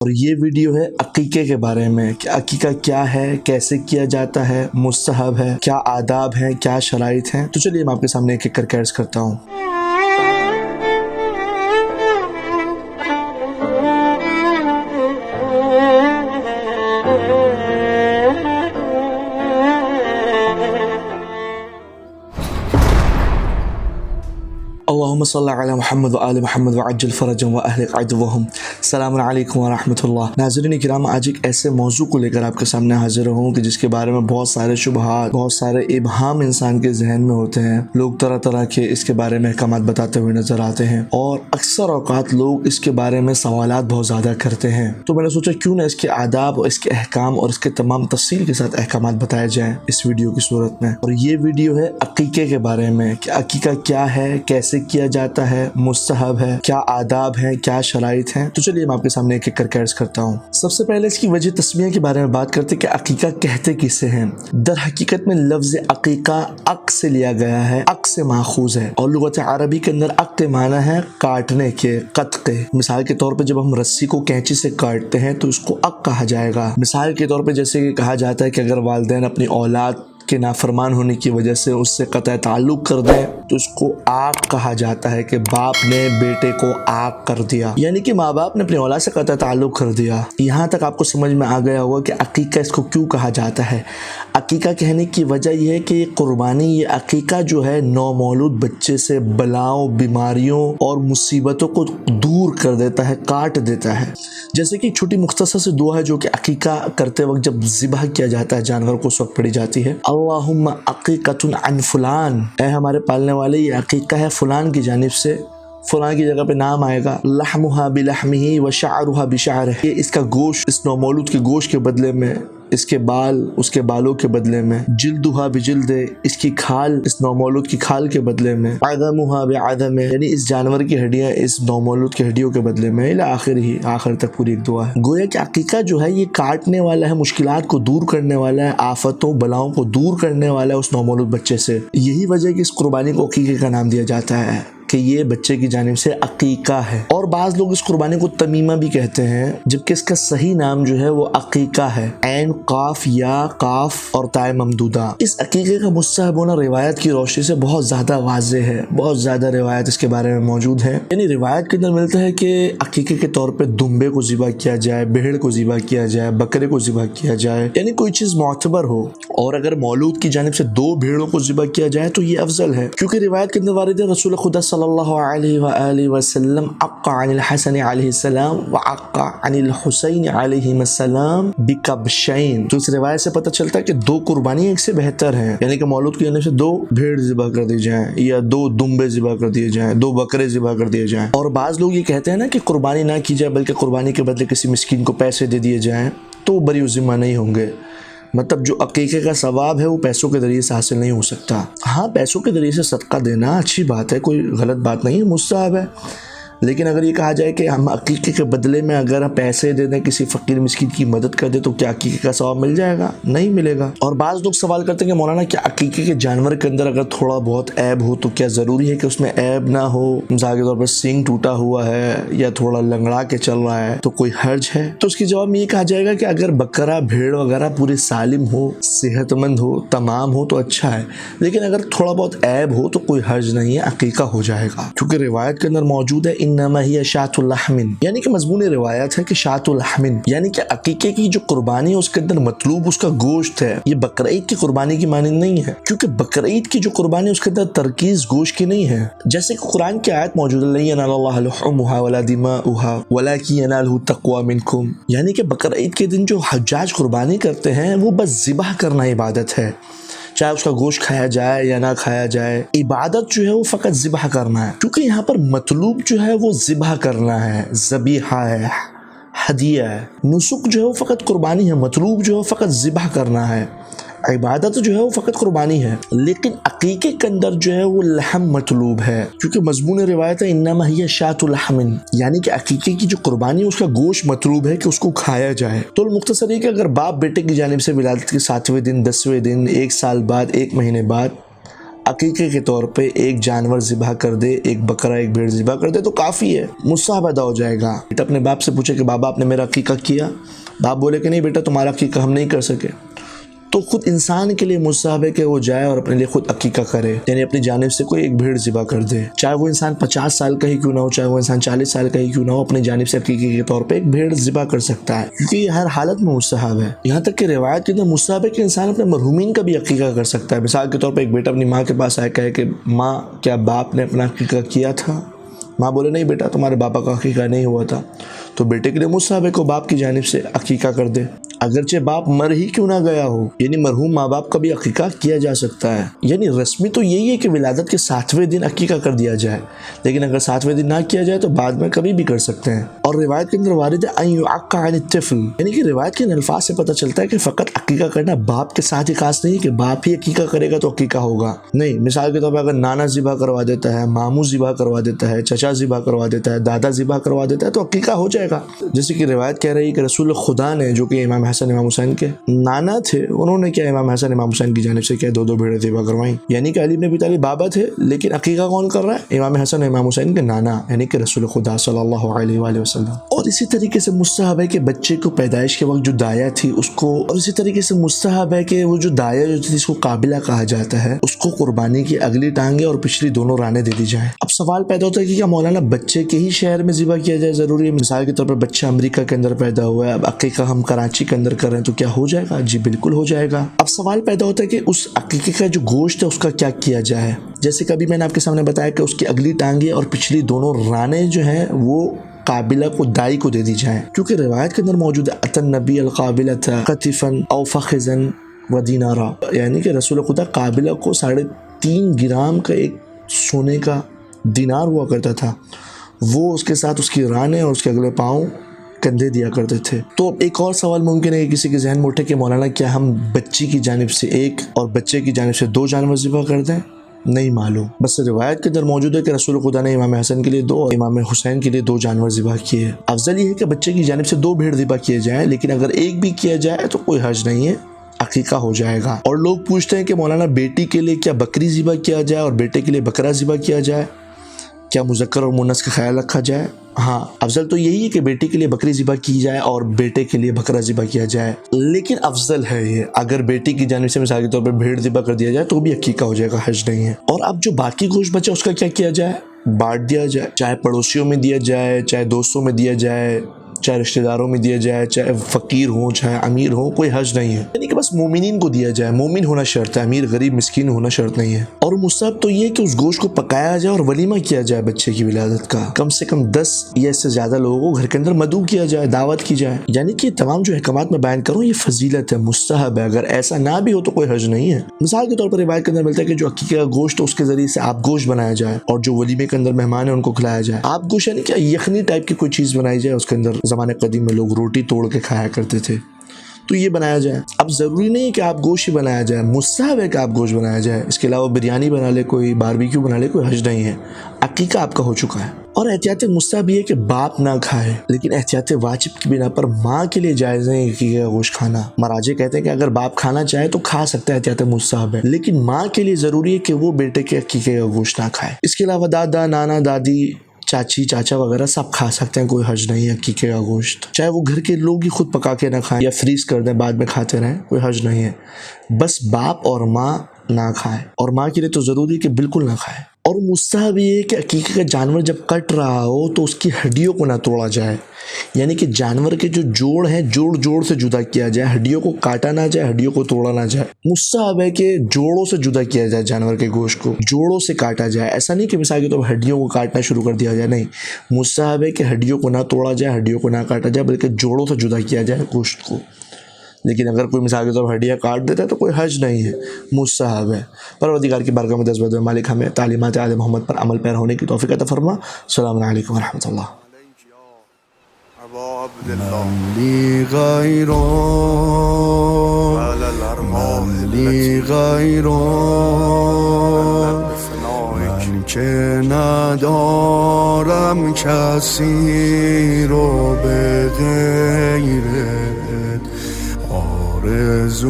اور یہ ویڈیو ہے عقیقے کے بارے میں کہ عقیقہ کیا ہے، کیسے کیا جاتا ہے، مستحب ہے، کیا آداب ہیں، کیا شرائط ہیں۔ تو چلیے میں آپ کے سامنے ایک ایک کر کے عرض کرتا ہوں۔ اللہم صلی علی محمد وآل محمد وعجل فرجهم واہلک عدوهم۔ السلام علیکم ورحمۃ اللہ۔ ناظرین کرام، آج ایک ایسے موضوع کو لے کر آپ کے سامنے حاضر ہوں کہ جس کے بارے میں بہت سارے شبہات، بہت سارے ابہام انسان کے ذہن میں ہوتے ہیں۔ لوگ طرح طرح کے اس کے بارے میں احکامات بتاتے ہوئے نظر آتے ہیں، اور اکثر اوقات لوگ اس کے بارے میں سوالات بہت زیادہ کرتے ہیں۔ تو میں نے سوچا کیوں نہ اس کے آداب اور اس کے احکام اور اس کے تمام تفصیل کے ساتھ احکامات بتائے جائیں اس ویڈیو کی صورت میں۔ اور یہ ویڈیو ہے عقیقے کے بارے میں کہ عقیقہ کیا ہے، کیسے کیا جاتا ہے، مستحب ہے، کیا آداب ہیں، کیا شرائط ہیں۔ تو چلیے میں آپ کے سامنے ایک ایک کر کے عرض کرتا ہوں۔ سب سے پہلے اس کی وجہ تسمیہ کے بارے میں بات کرتے کہ عقیقہ کہتے کسے ہیں۔ در حقیقت میں لفظ عقیقہ عق سے لیا گیا ہے، عق سے ماخوذ ہے، اور لغت عربی کے اندر عق کے معنی ہے کاٹنے کے، قطع۔ مثال کے طور پہ جب ہم رسی کو کینچی سے کاٹتے ہیں تو اس کو عق کہا جائے گا۔ مثال کے طور پہ جیسے کہ کہا جاتا ہے کہ اگر والدین اپنی اولاد کے نافرمان ہونے کی وجہ سے اس سے قطع تعلق کر دیں تو اس کو عاق کہا جاتا ہے، کہ باپ نے بیٹے کو عاق کر دیا، یعنی کہ ماں باپ نے اپنی اولاد سے قطع تعلق کر دیا۔ یہاں تک آپ کو سمجھ میں آ گیا ہوگا کہ عقیقہ اس کو کیوں کہا جاتا ہے۔ عقیقہ کہنے کی وجہ یہ ہے کہ یہ قربانی، یہ عقیقہ جو ہے نومولود بچے سے بلاؤں، بیماریوں اور مصیبتوں کو دور کر دیتا ہے، کاٹ دیتا ہے۔ جیسے کہ ایک چھوٹی مختصر سی دعا ہے جو کہ عقیقہ کرتے وقت جب ذبح کیا جاتا ہے جانور کو، اس وقت پڑھی جاتی ہے۔ اللہم عقیقۃ عن فلان، اے ہمارے پالنے والے یہ عقیقہ ہے فلان کی جانب سے، فلان کی جگہ پہ نام آئے گا، لحمھا بلحمہ وشعرھا بشعرہ، یہ اس کا گوشت اس نومولود کے گوشت کے بدلے میں، اس کے بال اس کے بالوں کے بدلے میں، جلدھا بجلدہ، اس کی کھال اس نومولود کی کھال کے بدلے میں، عظمھا بعظمہ، یعنی اس جانور کی ہڈیاں اس نومولود کی ہڈیوں کے بدلے میں، الی آخرہ، آخر تک پوری ایک دعا ہے۔ گویا کہ عقیقہ جو ہے یہ کاٹنے والا ہے، مشکلات کو دور کرنے والا ہے، آفتوں بلاؤں کو دور کرنے والا ہے اس نومولود بچے سے۔ یہی وجہ ہے کہ اس قربانی کو عقیقے کا نام دیا جاتا ہے کہ یہ بچے کی جانب سے عقیقہ ہے۔ اور بعض لوگ اس قربانی کو تمیمہ بھی کہتے ہیں، جبکہ اس کا صحیح نام جو ہے وہ عقیقہ ہے، عین قاف یا قاف اور تائے ممدودہ۔ اس عقیقے کا مستحب ہونا روایت کی روشنی سے بہت زیادہ واضح ہے، بہت زیادہ روایت اس کے بارے میں موجود ہے۔ یعنی روایت کے اندر ملتا ہے کہ عقیقے کے طور پہ دمبے کو ذبح کیا جائے، بھیڑ کو ذبح کیا جائے، بکرے کو ذبح کیا جائے، یعنی کوئی چیز معتبر ہو۔ اور اگر مولود کی جانب سے 2 بھیڑوں کو ذبح کیا جائے تو یہ افضل ہے، کیونکہ روایت کے اندر وارد ہے رسول خدا صلی اللہ علیہ وآلہ وسلم عق عن الحسن علیہ السلام وعق عن الحسین علیہ السلام بکبشین۔ تو اس روایت سے پتہ چلتا ہے کہ 2 قربانی ایک سے بہتر ہیں، یعنی کہ مولود کی جانب سے 2 بھیڑ ذبح کر دی جائیں، یا 2 دمبے ذبح کر دیے جائیں، 2 بکرے ذبح کر دیے جائیں۔ اور بعض لوگ یہ کہتے ہیں نا کہ قربانی نہ کی جائے بلکہ قربانی کے بدلے کسی مسکین کو پیسے دے دیے جائیں تو وہ بری ذمہ نہیں ہوں گے۔ مطلب جو عقیقے کا ثواب ہے وہ پیسوں کے ذریعے سے حاصل نہیں ہو سکتا۔ ہاں، پیسوں کے ذریعے سے صدقہ دینا اچھی بات ہے، کوئی غلط بات نہیں ہے، مستحب ہے۔ لیکن اگر یہ کہا جائے کہ ہم عقیقے کے بدلے میں اگر ہم پیسے دے دیں، کسی فقیر مسکین کی مدد کر دیں، تو کیا عقیقے کا ثواب مل جائے گا؟ نہیں ملے گا۔ اور بعض لوگ سوال کرتے ہیں کہ مولانا کیا عقیقے کے جانور کے اندر اگر تھوڑا بہت عیب ہو تو کیا ضروری ہے کہ اس میں عیب نہ ہو؟ مثال کے طور پر سینگ ٹوٹا ہوا ہے یا تھوڑا لنگڑا کے چل رہا ہے تو کوئی حرج ہے؟ تو اس کے جواب میں یہ کہا جائے گا کہ اگر بکرا بھیڑ وغیرہ پورے سالم ہو، صحت مند ہو، تمام ہو تو اچھا ہے، لیکن اگر تھوڑا بہت عیب ہو تو کوئی حرج نہیں ہے، عقیقہ ہو جائے گا۔ کیونکہ روایت کے اندر موجود ہے انما ہی شاۃ اللحم، یعنی کہ مضمون روایت ہے کہ شاۃ اللحم، یعنی کہ عقیقے کی جو قربانی ہے اس کے اندر مطلوب اس کا گوشت ہے۔ یہ بقرعید کی قربانی کی مانند نہیں ہے، کیونکہ بقرعید کی جو قربانی ہے اس کے اندر ترکیز گوشت کی نہیں ہے۔ جیسے کہ قرآن کی آیت موجود ہے لن ینال اللہ لحومها ولا دماؤها ولکن ینالہ التقوی منکم، یعنی کہ بقرعید کے دن جو حجاج قربانی کرتے ہیں وہ بس ذبح کرنا عبادت ہے، چاہے اس کا گوشت کھایا جائے یا نہ کھایا جائے، عبادت جو ہے وہ فقط ذبح کرنا ہے۔ کیونکہ یہاں پر مطلوب جو ہے وہ ذبح کرنا ہے، ذبیحہ ہے، ہدیہ ہے۔ نسک جو ہے وہ فقط قربانی ہے، مطلوب جو ہے فقط ذبح کرنا ہے، عبادت جو ہے وہ فقط قربانی ہے۔ لیکن عقیقے کے اندر جو ہے وہ لحم مطلوب ہے، کیونکہ مضمون روایت ہے انما ہی شاۃ لحم، یعنی کہ عقیقے کی جو قربانی ہے اس کا گوشت مطلوب ہے کہ اس کو کھایا جائے۔ تو المختصر یہ کہ اگر باپ بیٹے کی جانب سے ولادت کے 7ویں دن، 10ویں دن، 1 سال بعد، 1 مہینے بعد عقیقے کے طور پہ ایک جانور ذبح کر دے, ایک بکرا ایک بھیڑ ذبح کر دے تو کافی ہے, مستحب ادا ہو جائے گا. بیٹا اپنے باپ سے پوچھے کہ بابا آپ نے میرا عقیقہ کیا؟ باپ بولے کہ نہیں بیٹا تمہارا عقیقہ ہم نہیں کر سکے, تو خود انسان کے لیے مستحب ہے کہ وہ جائے اور اپنے لیے خود عقیقہ کرے, یعنی اپنی جانب سے کوئی ایک بھیڑ ذبح کر دے, چاہے وہ انسان 50 سال کا ہی کیوں نہ ہو, چاہے وہ انسان 40 سال کا ہی کیوں نہ ہو, اپنی جانب سے عقیقے کے طور پہ ایک بھیڑ ذبح کر سکتا ہے, کیونکہ یہ ہر حالت میں مستحب ہے. یہاں تک کہ روایت کے اندر مستحب ہے کہ انسان اپنے مرحومین کا بھی عقیقہ کر سکتا ہے. مثال کے طور پہ ایک بیٹا اپنی ماں کے پاس آئے کہے کہ ماں کیا باپ نے اپنا عقیقہ کیا تھا؟ ماں بولے نہیں بیٹا تمہارے باپا کا عقیقہ نہیں ہوا تھا, تو بیٹے کے لیے مستحب ہے کہ باپ کی جانب سے عقیقہ کر دے, اگرچہ باپ مر ہی کیوں نہ گیا ہو, یعنی مرحوم ماں باپ کا بھی عقیقہ کیا جا سکتا ہے. یعنی رسمی تو یہی ہے کہ ولادت کے 7ویں دن عقیقہ کر دیا جائے, لیکن اگر 7ویں دن نہ کیا جائے تو بعد میں کبھی بھی کر سکتے ہیں. اور روایت کے اندر وارد ہے ان یعق عن الطفل, یعنی کہ روایت کے الفاظ سے پتہ چلتا ہے کہ فقط عقیقہ کرنا باپ کے ساتھ ہی خاص نہیں کہ باپ ہی عقیقہ کرے گا تو عقیقہ ہوگا, نہیں. مثال کے طور پر اگر نانا ذبح کروا دیتا ہے, ماموں ذبح کروا دیتا ہے, چچا ذبح کروا دیتا ہے, دادا ذبح کروا دیتا ہے تو عقیقہ ہو جائے گا. جیسے کہ روایت کہہ رہی ہے کہ رسول خدا نے, جو کہ امام حسن امام حسین کے نانا تھے, انہوں نے کیا امام حسن امام حسین کی جانب سے کیا 2 بھیڑیں ذبح کروائیں, یعنی کہ علی بن ابی طالب بابا تھے لیکن عقیقہ کون کر رہا ہے؟ امام حسن امام حسین کے نانا, یعنی کہ رسول خدا صلی اللہ علیہ وآلہ وسلم. اور اسی طریقے سے مستحب ہے کہ بچے کو پیدائش کے وقت جو دایا تھی اس کو, اور اسی طریقے سے مستحب ہے کہ وہ جو دایا جو تھی جس کو قابلہ کہا جاتا ہے اس کو قربانی کی اگلی ٹانگیں اور پچھلی دونوں رانیں دے دی جائیں. اب سوال پیدا ہوتا ہے کہ کیا مولانا بچے کے ہی شہر میں ذبح کیا جائے ضروری ہے؟ مثال کے طور پر بچہ امریکہ کے اندر پیدا ہوا ہے, اب عقیقہ ہم کراچی کے اندر کر رہے ہیں تو کیا ہو جائے گا؟ جی بالکل ہو جائے گا. اب سوال پیدا ہوتا ہے کہ اس عقیقے کا جو گوشت ہے اس کا کیا کیا جائے. جیسے کبھی میں نے آپ کے سامنے بتایا کہ اس کی اگلی ٹانگیں اور پچھلی دونوں رانیں جو ہیں وہ قابلہ کو دائی کو دے دی جائیں, کیونکہ روایت کے اندر موجود ہے اتن نبی القابلۃ قطفا او فخذا ودینارا, یعنی کہ رسول خدا قابلہ کو 3.5 گرام کا ایک سونے کا دینار ہوا کرتا تھا, وہ اس کے ساتھ اس کی رانیں اور اس کے اگلے پاؤں کندھے دیا کرتے تھے. تو ایک اور سوال ممکن ہے کہ کسی کے ذہن میں اٹھے کہ مولانا کیا ہم بچی کی جانب سے 1 اور بچے کی جانب سے 2 جانور ذبح کر دیں؟ نہیں معلوم, بس روایت کے اندر موجود ہے کہ رسول خدا نے امام حسن کے لیے 2 اور امام حسین کے لیے 2 جانور ذبح کیے. افضل یہ ہے کہ بچے کی جانب سے 2 بھیڑ ذبح کیے جائیں, لیکن اگر 1 بھی کیا جائے تو کوئی حرج نہیں ہے, عقیقہ ہو جائے گا. اور لوگ پوچھتے ہیں کہ مولانا بیٹی کے لیے کیا بکری ذبح کیا جائے اور بیٹے کے لیے بکرا ذبح کیا جائے, کیا مذکر اور مؤنث کا خیال رکھا جائے؟ ہاں, افضل تو یہی ہے کہ بیٹی کے لیے بکری ذبح کی جائے اور بیٹے کے لیے بکرا ذبح کیا جائے, لیکن افضل ہے یہ اگر بیٹی کی جانب سے مثال کے طور پر بھیڑ ذبح کر دیا جائے تو بھی عقیقہ ہو جائے گا, حرج نہیں ہے. اور اب جو باقی گوشت بچا اس کا کیا کیا جائے؟ بانٹ دیا جائے, چاہے پڑوسیوں میں دیا جائے, چاہے دوستوں میں دیا جائے, چاہے رشتہ داروں میں دیا جائے, چاہے فقیر ہوں چاہے امیر ہوں, کوئی حرج نہیں ہے. یعنی کہ بس مومنین کو دیا جائے, مومن ہونا شرط ہے, امیر غریب مسکین ہونا شرط نہیں ہے. اور مستحب تو یہ کہ اس گوشت کو پکایا جائے اور ولیمہ کیا جائے بچے کی ولادت کا, کم سے کم 10 یا اس سے زیادہ لوگوں کو گھر کے اندر مدعو کیا جائے, دعوت کی جائے. یعنی کہ تمام جو احکامات میں بیان کروں یہ فضیلت ہے, مستحب ہے, اگر ایسا نہ بھی ہو تو کوئی حرج نہیں ہے. مثال کے طور پر روایت کے اندر ملتا ہے کہ جو عقیقے کا گوشت اس کے ذریعے سے آپ گوشت بنایا جائے اور جو ولیمے کے اندر مہمان ہیں ان کو کھلایا جائے. آپ گوشت یعنی کہ یخنی ٹائپ کی کوئی چیز بنائی جائے, اس کے اندر زمانے قدیم میں لوگ روٹی توڑ کے کھایا کرتے تھے, تو یہ بنایا جائے. اب ضروری نہیں ہے کہ آپ گوشت ہی بنایا جائے, مستحب ہے کہ آپ گوشت بنایا جائے, اس کے علاوہ بریانی بنا لے کوئی, باربیکیو بنا لے, کوئی حرج نہیں ہے, عقیقہ آپ کا ہو چکا ہے. اور احتیاط مستحب یہ ہے کہ باپ نہ کھائے, لیکن احتیاط واجب کی بنا پر ماں کے لیے جائز نہیں عقیقے کا گوشت کھانا. مراجع کہتے ہیں کہ اگر باپ کھانا چاہے تو کھا سکتا ہے, احتیاط مستحب ہے, لیکن ماں کے لیے ضروری ہے کہ وہ بیٹے کے عقیقے کا گوشت نہ کھائے. اس کے علاوہ دادا نانا دادی چاچی چاچا وغیرہ سب کھا سکتے ہیں, کوئی حرج نہیں ہے عقیقے کا گوشت, چاہے وہ گھر کے لوگ ہی خود پکا کے نہ کھائیں یا فریز کر دیں بعد میں کھاتے رہیں, کوئی حرج نہیں ہے. بس باپ اور ماں نہ کھائیں, اور ماں کے لیے تو ضروری ہے کہ بالکل نہ کھائیں. اور مستحب یہ ہے کہ عقیقے کا جانور جب کٹ رہا ہو تو اس کی ہڈیوں کو نہ توڑا جائے, یعنی کہ جانور کے جو جوڑ ہیں جوڑ سے جدا کیا جائے, ہڈیوں کو کاٹا نہ جائے, ہڈیوں کو توڑا نہ جائے. مستحب ہے کہ جوڑوں سے جدا کیا جائے, جانور کے گوشت کو جوڑوں سے کاٹا جائے. ایسا نہیں کہ مثال کے طور پر ہڈیوں کو کاٹنا شروع کر دیا جائے, نہیں, مستحب ہے کہ ہڈیوں کو نہ توڑا جائے, ہڈیوں کو نہ کاٹا جائے, بلکہ جوڑوں سے جدا کیا جائے گوشت کو. لیکن اگر کوئی مثال کے طور پر ہڈیاں کاٹ دیتا ہے تو کوئی حرج نہیں ہے, مستحب ہے. پروردگار کی بارگاہ میں دست بدو مالک ہمیں تعلیمات آل محمد پر عمل پیرا ہونے کی توفیق عطا فرما. السلام علیکم ورحمۃ اللہ. ملی غیرو ملی غیرو من که ندارم کسی رو به غیرت آرزو